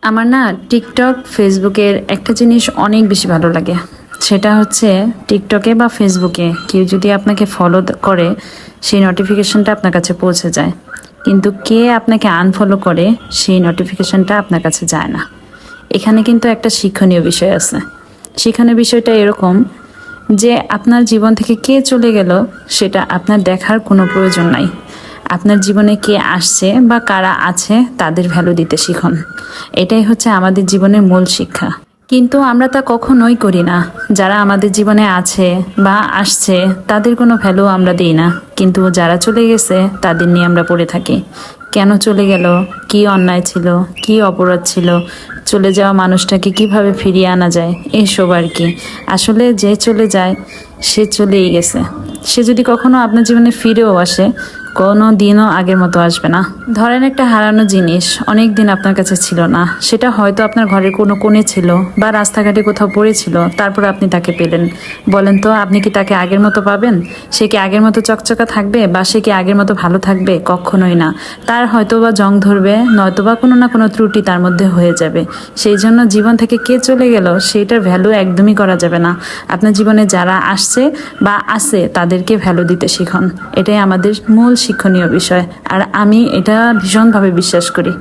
আমার না টিকটক ফেসবুকের একটা জিনিস অনেক বেশি ভালো লাগে। সেটা হচ্ছে টিকটকে বা ফেসবুকে কেউ যদি আপনাকে ফলো করে সেই নোটিফিকেশনটা আপনার কাছে পৌঁছে যায়, কিন্তু কে আপনাকে আনফলো করে সেই নোটিফিকেশনটা আপনার কাছে যায় না। এখানে কিন্তু একটা শিক্ষণীয় বিষয় আছে। শিক্ষণীয় বিষয়টা এরকম যে আপনার জীবন থেকে কে চলে গেল সেটা আপনার দেখার কোনো প্রয়োজন নাই। আপনার জীবনে কে আসছে বা কারা আছে তাদের ভ্যালু দিতে শিখুন। এটাই হচ্ছে আমাদের জীবনের মূল শিক্ষা। কিন্তু আমরা তা কখনোই করি না। যারা আমাদের জীবনে আছে বা আসছে তাদের কোনো ভ্যালু আমরা দিই না, কিন্তু যারা চলে গেছে তাদের নিয়ে আমরা পড়ে থাকি। কেন চলে গেল, কি অন্যায় ছিল, কি অপরাধ ছিল, চলে যাওয়া মানুষটাকে কিভাবে ফিরিয়ে আনা যায়, এসব আর কি। আসলে যে চলে যায় সে চলেই গেছে। সে যদি কখনো আপনার জীবনে ফিরেও আসে, কোনো দিনও আগের মতো আসবে না। ধরেন একটা হারানো জিনিস অনেক দিন আপনার কাছে ছিল না, সেটা হয়তো আপনার ঘরের কোনো কোণে ছিল বা রাস্তাঘাটে কোথাও পড়েছিল, তারপর আপনি তাকে পেলেন। বলেন তো আপনি কি তাকে আগের মতো পাবেন? সে কি আগের মতো চকচকা থাকবে বা সে কি আগের মতো ভালো থাকবে? কখনোই না। তার হয়তো বা জং ধরবে, নয়তো বা কোনো না কোনো ত্রুটি তার মধ্যে হয়ে যাবে। সেই জন্য জীবন থেকে কে চলে গেল সেইটার ভ্যালু একদমই করা যাবে না। আপনার জীবনে যারা আসছে বা আছে তাদেরকে ভ্যালু দিতে শিখুন। এটাই আমাদের মূল শিক্ষণীয় বিষয়, আর আমি এটা ভীষণভাবে বিশ্বাস করি।